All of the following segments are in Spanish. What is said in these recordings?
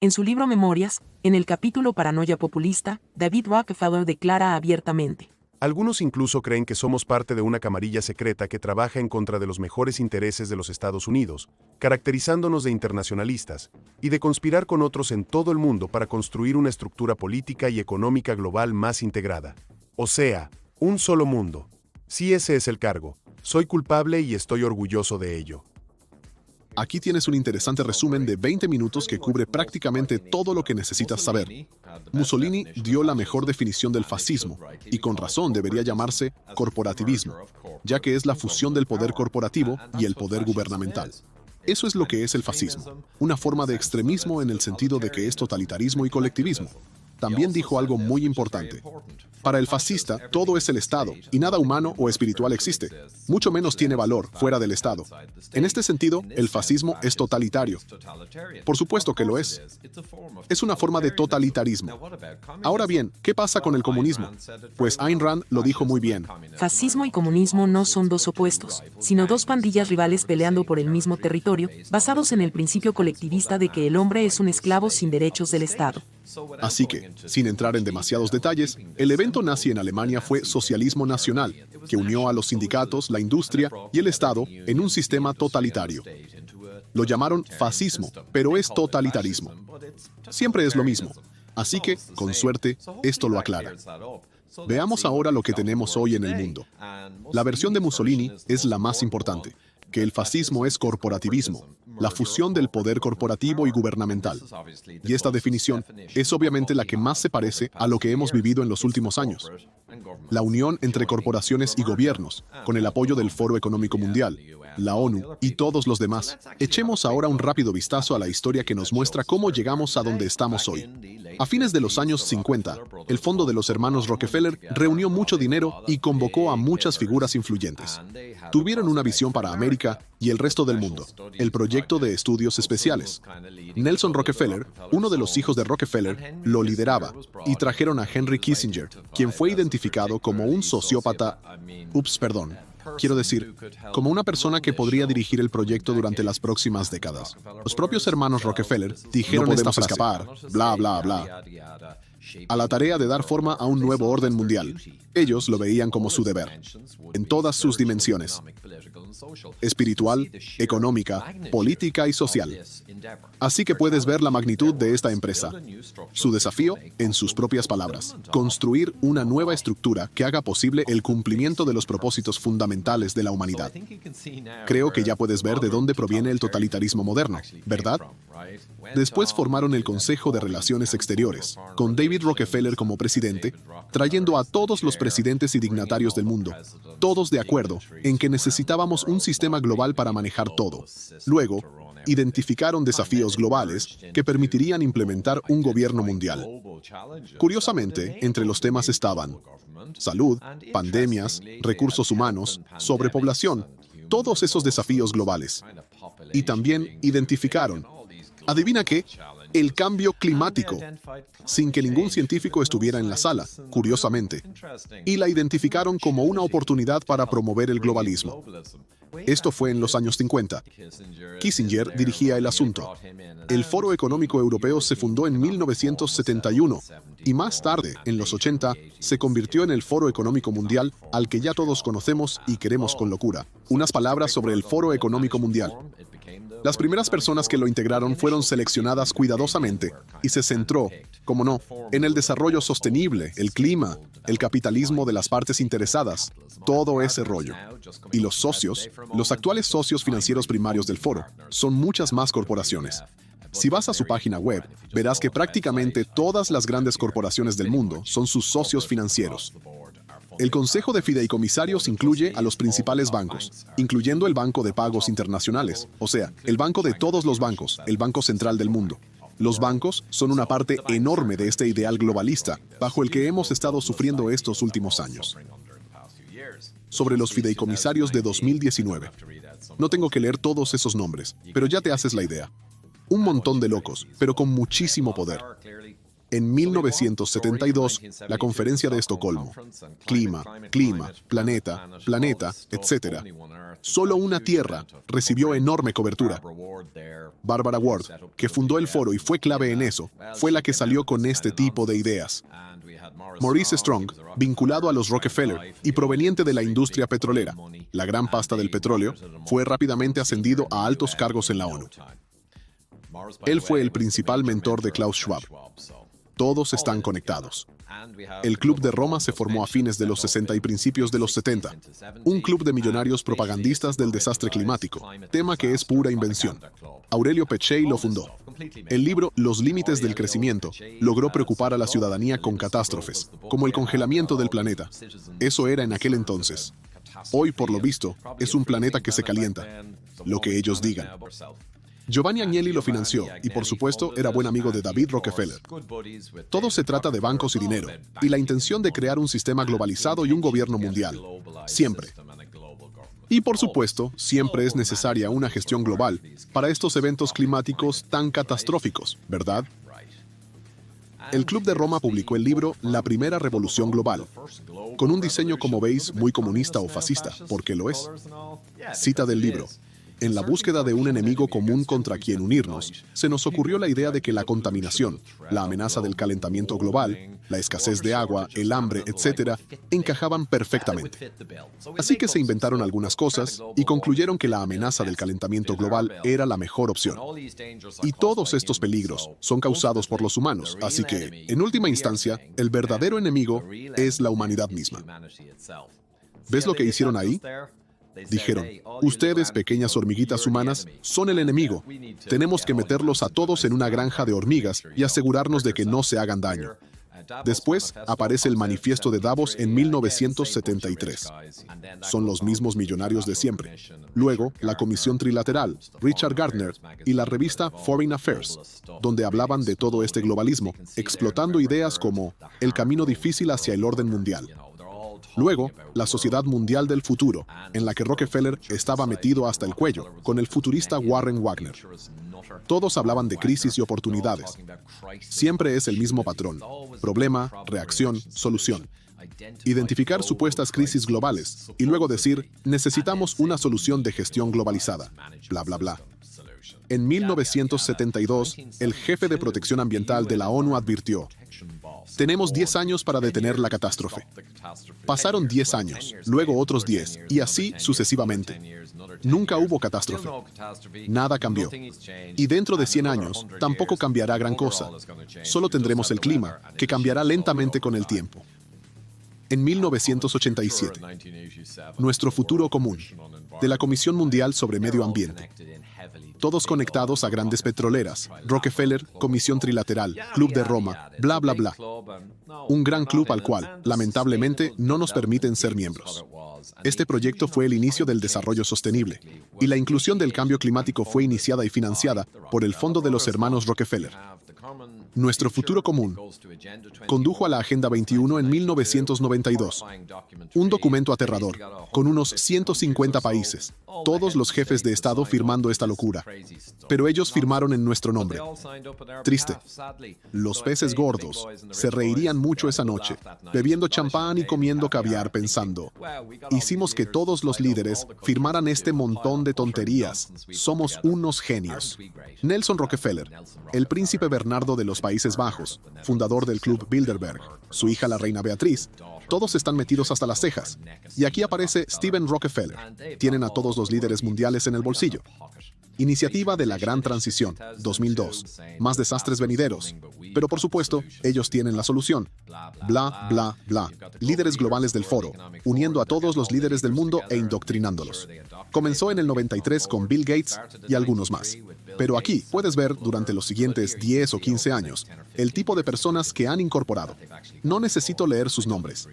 En su libro Memorias, en el capítulo Paranoia Populista, David Rockefeller declara abiertamente: Algunos incluso creen que somos parte de una camarilla secreta que trabaja en contra de los mejores intereses de los Estados Unidos, caracterizándonos de internacionalistas, y de conspirar con otros en todo el mundo para construir una estructura política y económica global más integrada. O sea, un solo mundo. Si ese es el cargo, soy culpable y estoy orgulloso de ello. Aquí tienes un interesante resumen de 20 minutos que cubre prácticamente todo lo que necesitas saber. Mussolini dio la mejor definición del fascismo, y con razón debería llamarse corporativismo, ya que es la fusión del poder corporativo y el poder gubernamental. Eso es lo que es el fascismo, una forma de extremismo en el sentido de que es totalitarismo y colectivismo. También dijo algo muy importante. Para el fascista, todo es el Estado, y nada humano o espiritual existe. Mucho menos tiene valor fuera del Estado. En este sentido, el fascismo es totalitario. Por supuesto que lo es. Es una forma de totalitarismo. Ahora bien, ¿qué pasa con el comunismo? Pues Ayn Rand lo dijo muy bien. Fascismo y comunismo no son dos opuestos, sino dos pandillas rivales peleando por el mismo territorio, basados en el principio colectivista de que el hombre es un esclavo sin derechos del Estado. Así que, sin entrar en demasiados detalles, el evento nazi en Alemania fue socialismo nacional, que unió a los sindicatos, la industria y el Estado en un sistema totalitario. Lo llamaron fascismo, pero es totalitarismo. Siempre es lo mismo. Así que, con suerte, esto lo aclara. Veamos ahora lo que tenemos hoy en el mundo. La versión de Mussolini es la más importante, que el fascismo es corporativismo, la fusión del poder corporativo y gubernamental. Y esta definición es obviamente la que más se parece a lo que hemos vivido en los últimos años. La unión entre corporaciones y gobiernos, con el apoyo del Foro Económico Mundial, la ONU y todos los demás. Echemos ahora un rápido vistazo a la historia que nos muestra cómo llegamos a donde estamos hoy. A fines de los años 50, el Fondo de los Hermanos Rockefeller reunió mucho dinero y convocó a muchas figuras influyentes. Tuvieron una visión para América y el resto del mundo, el proyecto de estudios especiales. Nelson Rockefeller, uno de los hijos de Rockefeller, lo lideraba, y trajeron a Henry Kissinger, quien fue identificado como un sociópata, quiero decir, como una persona que podría dirigir el proyecto durante las próximas décadas. Los propios hermanos Rockefeller dijeron No esta podemos frase, escapar, bla, bla, bla, a la tarea de dar forma a un nuevo orden mundial. Ellos lo veían como su deber, en todas sus dimensiones: espiritual, económica, política y social. Así que puedes ver la magnitud de esta empresa. Su desafío, en sus propias palabras, construir una nueva estructura que haga posible el cumplimiento de los propósitos fundamentales de la humanidad. Creo que ya puedes ver de dónde proviene el totalitarismo moderno, ¿verdad? Después formaron el Consejo de Relaciones Exteriores, con David Rockefeller como presidente, trayendo a todos los presidentes y dignatarios del mundo, todos de acuerdo en que necesitábamos un sistema global para manejar todo. Luego, identificaron desafíos globales que permitirían implementar un gobierno mundial. Curiosamente, entre los temas estaban salud, pandemias, recursos humanos, sobrepoblación, todos esos desafíos globales. Y también identificaron, ¿adivina qué? El cambio climático, sin que ningún científico estuviera en la sala, curiosamente, y la identificaron como una oportunidad para promover el globalismo. Esto fue en los años 50. Kissinger dirigía el asunto. El Foro Económico Europeo se fundó en 1971 y más tarde, en los 80, se convirtió en el Foro Económico Mundial, al que ya todos conocemos y queremos con locura. Unas palabras sobre el Foro Económico Mundial. Las primeras personas que lo integraron fueron seleccionadas cuidadosamente y se centró, como no, en el desarrollo sostenible, el clima, el capitalismo de las partes interesadas, todo ese rollo. Y los socios, los actuales socios financieros primarios del foro, son muchas más corporaciones. Si vas a su página web, verás que prácticamente todas las grandes corporaciones del mundo son sus socios financieros. El Consejo de Fideicomisarios incluye a los principales bancos, incluyendo el Banco de Pagos Internacionales, o sea, el banco de todos los bancos, el Banco Central del mundo. Los bancos son una parte enorme de este ideal globalista, bajo el que hemos estado sufriendo estos últimos años. Sobre los fideicomisarios de 2019. No tengo que leer todos esos nombres, pero ya te haces la idea. Un montón de locos, pero con muchísimo poder. En 1972, la Conferencia de Estocolmo. Clima, clima, planeta, planeta, etc. Solo una Tierra recibió enorme cobertura. Barbara Ward, que fundó el foro y fue clave en eso, fue la que salió con este tipo de ideas. Maurice Strong, vinculado a los Rockefeller y proveniente de la industria petrolera, la gran pasta del petróleo, fue rápidamente ascendido a altos cargos en la ONU. Él fue el principal mentor de Klaus Schwab. Todos están conectados. El Club de Roma se formó a fines de los 60 y principios de los 70, un club de millonarios propagandistas del desastre climático, tema que es pura invención. Aurelio Peccei lo fundó. El libro Los límites del crecimiento logró preocupar a la ciudadanía con catástrofes, como el congelamiento del planeta. Eso era en aquel entonces. Hoy, por lo visto, es un planeta que se calienta, lo que ellos digan. Giovanni Agnelli lo financió y, por supuesto, era buen amigo de David Rockefeller. Todo se trata de bancos y dinero, y la intención de crear un sistema globalizado y un gobierno mundial. Siempre. Y, por supuesto, siempre es necesaria una gestión global para estos eventos climáticos tan catastróficos, ¿verdad? El Club de Roma publicó el libro La Primera Revolución Global, con un diseño, como veis, muy comunista o fascista, porque lo es. Cita del libro. En la búsqueda de un enemigo común contra quien unirnos, se nos ocurrió la idea de que la contaminación, la amenaza del calentamiento global, la escasez de agua, el hambre, etc., encajaban perfectamente. Así que se inventaron algunas cosas y concluyeron que la amenaza del calentamiento global era la mejor opción. Y todos estos peligros son causados por los humanos, así que, en última instancia, el verdadero enemigo es la humanidad misma. ¿Ves lo que hicieron ahí? Dijeron, ustedes, pequeñas hormiguitas humanas, son el enemigo. Tenemos que meterlos a todos en una granja de hormigas y asegurarnos de que no se hagan daño. Después aparece el manifiesto de Davos en 1973. Son los mismos millonarios de siempre. Luego, la Comisión Trilateral, Richard Gardner y la revista Foreign Affairs, donde hablaban de todo este globalismo, explotando ideas como el camino difícil hacia el orden mundial. Luego, la Sociedad Mundial del Futuro, en la que Rockefeller estaba metido hasta el cuello, con el futurista Warren Wagner. Todos hablaban de crisis y oportunidades. Siempre es el mismo patrón: problema, reacción, solución. Identificar supuestas crisis globales y luego decir, necesitamos una solución de gestión globalizada, bla, bla, bla. En 1972, el jefe de protección ambiental de la ONU advirtió, tenemos 10 años para detener la catástrofe. Pasaron 10 años, luego otros 10, y así sucesivamente. Nunca hubo catástrofe. Nada cambió. Y dentro de 100 años, tampoco cambiará gran cosa. Solo tendremos el clima, que cambiará lentamente con el tiempo. En 1987, nuestro futuro común, de la Comisión Mundial sobre Medio Ambiente. Todos conectados a grandes petroleras, Rockefeller, Comisión Trilateral, Club de Roma, bla, bla, bla. Un gran club al cual, lamentablemente, no nos permiten ser miembros. Este proyecto fue el inicio del desarrollo sostenible, y la inclusión del cambio climático fue iniciada y financiada por el Fondo de los Hermanos Rockefeller. Nuestro futuro común condujo a la Agenda 21 en 1992, un documento aterrador, con unos 150 países, todos los jefes de Estado firmando esta locura. Pero ellos firmaron en nuestro nombre. Triste. Los peces gordos se reirían mucho esa noche, bebiendo champán y comiendo caviar pensando, hicimos que todos los líderes firmaran este montón de tonterías. Somos unos genios. Nelson Rockefeller, el príncipe Bernardo de los Países Bajos, fundador del Club Bilderberg, su hija la reina Beatriz, todos están metidos hasta las cejas. Y aquí aparece Steven Rockefeller. Tienen a todos los líderes mundiales en el bolsillo. Iniciativa de la Gran Transición, 2002. Más desastres venideros. Pero por supuesto, ellos tienen la solución. Bla, bla, bla. Líderes globales del foro, uniendo a todos los líderes del mundo e indoctrinándolos. Comenzó en el 93 con Bill Gates y algunos más. Pero aquí puedes ver durante los siguientes 10 o 15 años el tipo de personas que han incorporado. No necesito leer sus nombres.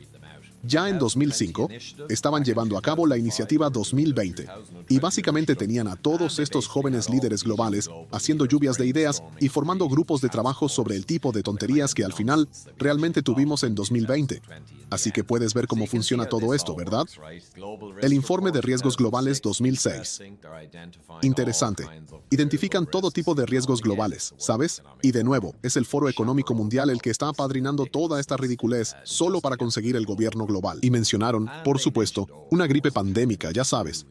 Ya en 2005, estaban llevando a cabo la iniciativa 2020 y básicamente tenían a todos estos jóvenes líderes globales haciendo lluvias de ideas y formando grupos de trabajo sobre el tipo de tonterías que al final realmente tuvimos en 2020. Así que puedes ver cómo funciona todo esto, ¿verdad? El informe de riesgos globales 2006. Interesante. Identifican todo tipo de riesgos globales, ¿sabes? Y de nuevo, es el Foro Económico Mundial el que está apadrinando toda esta ridiculez solo para conseguir el gobierno global. Y mencionaron, por supuesto, una gripe pandémica, ya sabes.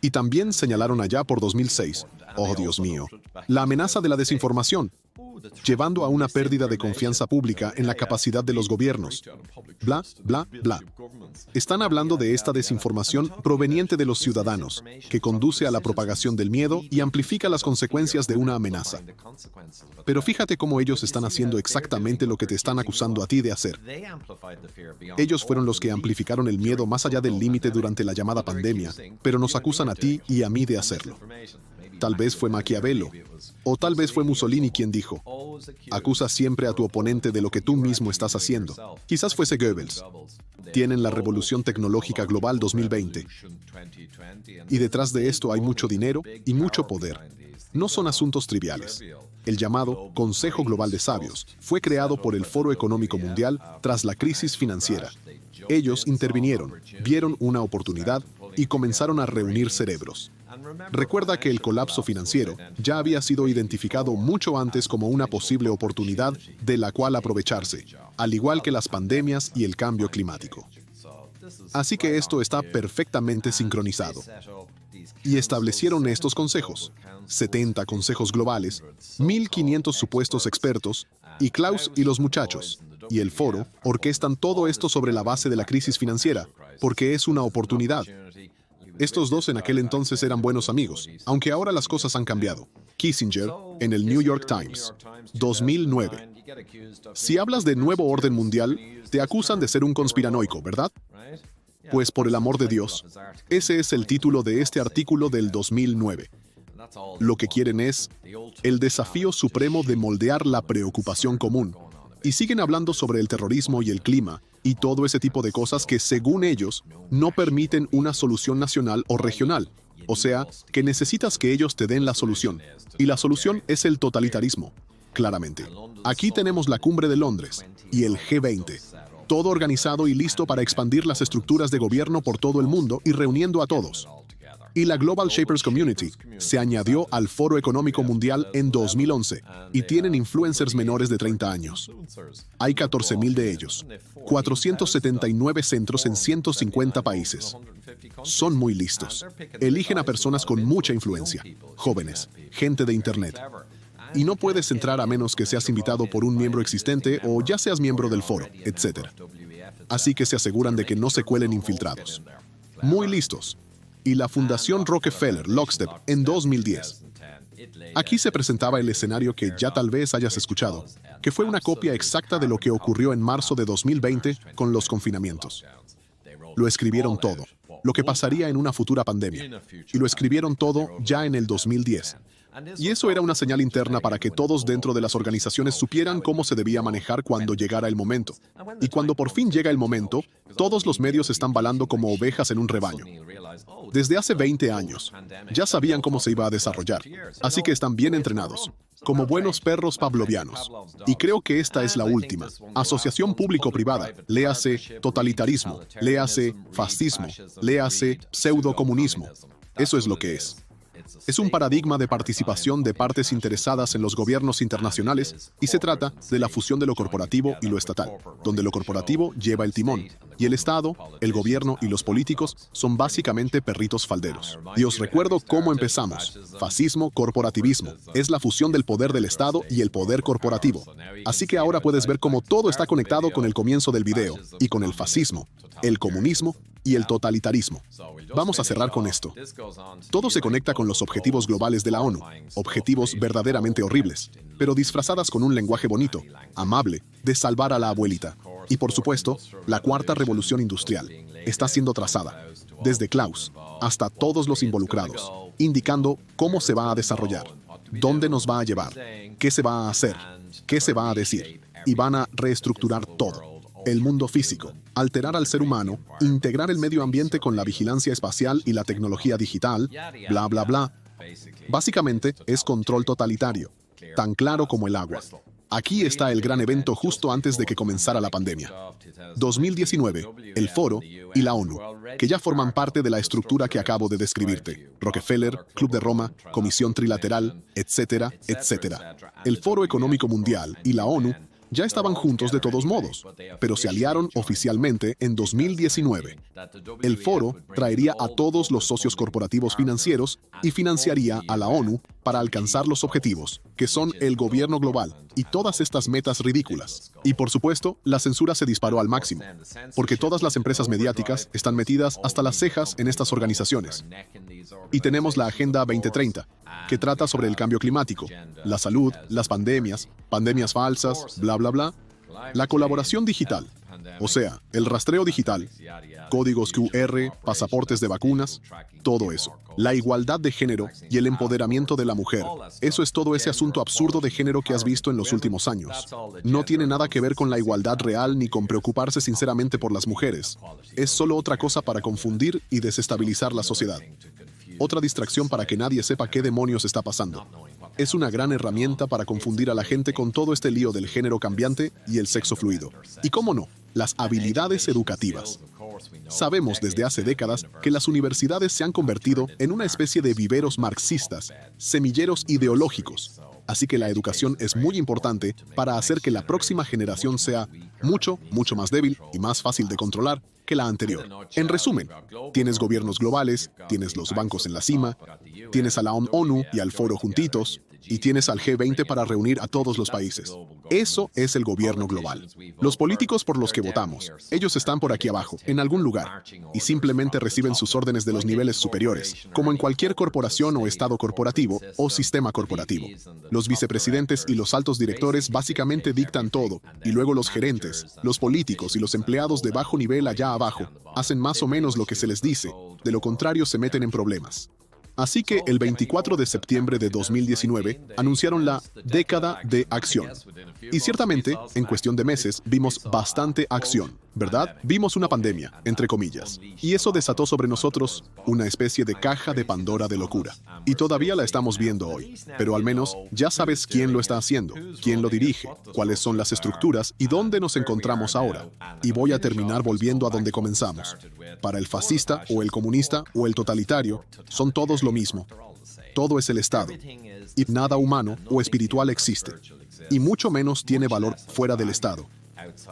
Y también señalaron allá por 2006, oh Dios mío, la amenaza de la desinformación, llevando a una pérdida de confianza pública en la capacidad de los gobiernos. Bla, bla, bla. Están hablando de esta desinformación proveniente de los ciudadanos, que conduce a la propagación del miedo y amplifica las consecuencias de una amenaza. Pero fíjate cómo ellos están haciendo exactamente lo que te están acusando a ti de hacer. Ellos fueron los que amplificaron el miedo más allá del límite durante la llamada pandemia, pero nos acusan a ti y a mí de hacerlo. Tal vez fue Maquiavelo, o tal vez fue Mussolini quien dijo, acusa siempre a tu oponente de lo que tú mismo estás haciendo. Quizás fuese Goebbels. Tienen la revolución tecnológica global 2020. Y detrás de esto hay mucho dinero y mucho poder. No son asuntos triviales. El llamado Consejo Global de Sabios fue creado por el Foro Económico Mundial tras la crisis financiera. Ellos intervinieron, vieron una oportunidad y comenzaron a reunir cerebros. Recuerda que el colapso financiero ya había sido identificado mucho antes como una posible oportunidad de la cual aprovecharse, al igual que las pandemias y el cambio climático. Así que esto está perfectamente sincronizado. Y establecieron estos consejos, 70 consejos globales, 1.500 supuestos expertos, y Klaus y los muchachos, y el foro, orquestan todo esto sobre la base de la crisis financiera, porque es una oportunidad. Estos dos en aquel entonces eran buenos amigos, aunque ahora las cosas han cambiado. Kissinger, en el New York Times, 2009. Si hablas de nuevo orden mundial, te acusan de ser un conspiranoico, ¿verdad? Pues por el amor de Dios, ese es el título de este artículo del 2009. Lo que quieren es el desafío supremo de moldear la preocupación común. Y siguen hablando sobre el terrorismo y el clima, y todo ese tipo de cosas que, según ellos, no permiten una solución nacional o regional. O sea, que necesitas que ellos te den la solución. Y la solución es el totalitarismo, claramente. Aquí tenemos la cumbre de Londres y el G20. Todo organizado y listo para expandir las estructuras de gobierno por todo el mundo y reuniendo a todos. Y la Global Shapers Community se añadió al Foro Económico Mundial en 2011 y tienen influencers menores de 30 años. Hay 14.000 de ellos, 479 centros en 150 países. Son muy listos. Eligen a personas con mucha influencia, jóvenes, gente de Internet. Y no puedes entrar a menos que seas invitado por un miembro existente o ya seas miembro del foro, etc. Así que se aseguran de que no se cuelen infiltrados. Muy listos. Y la Fundación Rockefeller, Lockstep, en 2010. Aquí se presentaba el escenario que ya tal vez hayas escuchado, que fue una copia exacta de lo que ocurrió en marzo de 2020 con los confinamientos. Lo escribieron todo, lo que pasaría en una futura pandemia, y lo escribieron todo ya en el 2010. Y eso era una señal interna para que todos dentro de las organizaciones supieran cómo se debía manejar cuando llegara el momento. Y cuando por fin llega el momento, todos los medios están balando como ovejas en un rebaño. Desde hace 20 años, ya sabían cómo se iba a desarrollar, así que están bien entrenados, como buenos perros pavlovianos. Y creo que esta es la última. Asociación público-privada, léase totalitarismo, léase fascismo, léase pseudocomunismo. Eso es lo que es. Es un paradigma de participación de partes interesadas en los gobiernos internacionales y se trata de la fusión de lo corporativo y lo estatal, donde lo corporativo lleva el timón y el Estado, el gobierno y los políticos son básicamente perritos falderos. Y os recuerdo cómo empezamos. Fascismo, corporativismo. Es la fusión del poder del Estado y el poder corporativo. Así que ahora puedes ver cómo todo está conectado con el comienzo del video y con el fascismo, el comunismo y el totalitarismo. Vamos a cerrar con esto. Todo se conecta con los objetivos globales de la ONU, objetivos verdaderamente horribles, pero disfrazadas con un lenguaje bonito, amable, de salvar a la abuelita. Y por supuesto, la cuarta revolución industrial está siendo trazada, desde Klaus hasta todos los involucrados, indicando cómo se va a desarrollar, dónde nos va a llevar, qué se va a hacer, qué se va a decir, y van a reestructurar todo. el mundo físico, alterar al ser humano, integrar el medio ambiente con la vigilancia espacial y la tecnología digital, bla, bla, bla. Básicamente, es control totalitario, tan claro como el agua. Aquí está el gran evento justo antes de que comenzara la pandemia. 2019, el Foro y la ONU, que ya forman parte de la estructura que acabo de describirte. Rockefeller, Club de Roma, Comisión Trilateral, etcétera, etcétera. El Foro Económico Mundial y la ONU ya estaban juntos de todos modos, pero se aliaron oficialmente en 2019. El foro traería a todos los socios corporativos financieros y financiaría a la ONU para alcanzar los objetivos, que son el gobierno global y todas estas metas ridículas. Y por supuesto, la censura se disparó al máximo, porque todas las empresas mediáticas están metidas hasta las cejas en estas organizaciones. Y tenemos la Agenda 2030, que trata sobre el cambio climático, la salud, las pandemias falsas, bla, bla, bla. La colaboración digital, o sea, el rastreo digital, códigos QR, pasaportes de vacunas, todo eso. La igualdad de género y el empoderamiento de la mujer. Eso es todo ese asunto absurdo de género que has visto en los últimos años. No tiene nada que ver con la igualdad real ni con preocuparse sinceramente por las mujeres. Es solo otra cosa para confundir y desestabilizar la sociedad. Otra distracción para que nadie sepa qué demonios está pasando. Es una gran herramienta para confundir a la gente con todo este lío del género cambiante y el sexo fluido. Y cómo no, las habilidades educativas. Sabemos desde hace décadas que las universidades se han convertido en una especie de viveros marxistas, semilleros ideológicos. Así que la educación es muy importante para hacer que la próxima generación sea mucho más débil y más fácil de controlar que la anterior. En resumen, tienes gobiernos globales, tienes los bancos en la cima, tienes a la ONU y al foro juntitos, y tienes al G20 para reunir a todos los países. Eso es el gobierno global. Los políticos por los que votamos, ellos están por aquí abajo, en algún lugar, y simplemente reciben sus órdenes de los niveles superiores, como en cualquier corporación o estado corporativo o sistema corporativo. Los vicepresidentes y los altos directores básicamente dictan todo, y luego los gerentes, los políticos y los empleados de bajo nivel allá abajo hacen más o menos lo que se les dice, de lo contrario se meten en problemas. Así que el 24 de septiembre de 2019 anunciaron la década de acción. Y ciertamente, en cuestión de meses, vimos bastante acción, ¿verdad? Vimos una pandemia, entre comillas. Y eso desató sobre nosotros una especie de caja de Pandora de locura. Y todavía la estamos viendo hoy. Pero al menos ya sabes quién lo está haciendo, quién lo dirige, cuáles son las estructuras y dónde nos encontramos ahora. Y voy a terminar volviendo a donde comenzamos. Para el fascista o el comunista o el totalitario, son todos lo mismo. Todo es el Estado. Y nada humano o espiritual existe. Y mucho menos tiene valor fuera del Estado.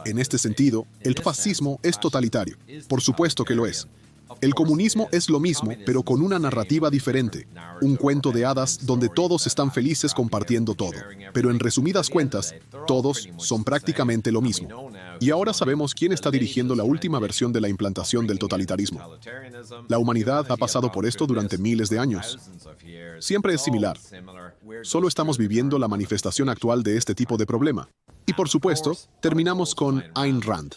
En este sentido, el fascismo es totalitario. Por supuesto que lo es. El comunismo es lo mismo, pero con una narrativa diferente. Un cuento de hadas donde todos están felices compartiendo todo. Pero en resumidas cuentas, todos son prácticamente lo mismo. Y ahora sabemos quién está dirigiendo la última versión de la implantación del totalitarismo. La humanidad ha pasado por esto durante miles de años. Siempre es similar. Solo estamos viviendo la manifestación actual de este tipo de problema. Y por supuesto, terminamos con Ayn Rand.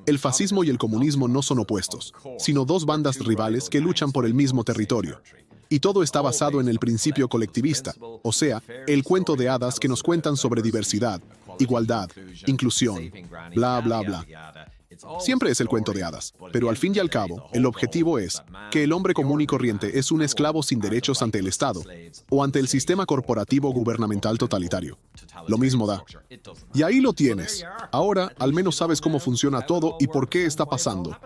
El fascismo y el comunismo no son opuestos, sino dos bandas rivales que luchan por el mismo territorio. Y todo está basado en el principio colectivista, o sea, el cuento de hadas que nos cuentan sobre diversidad, igualdad, inclusión, bla, bla, bla. Siempre es el cuento de hadas, pero al fin y al cabo, el objetivo es que el hombre común y corriente es un esclavo sin derechos ante el Estado o ante el sistema corporativo gubernamental totalitario. Lo mismo da. Y ahí lo tienes. Ahora, al menos sabes cómo funciona todo y por qué está pasando.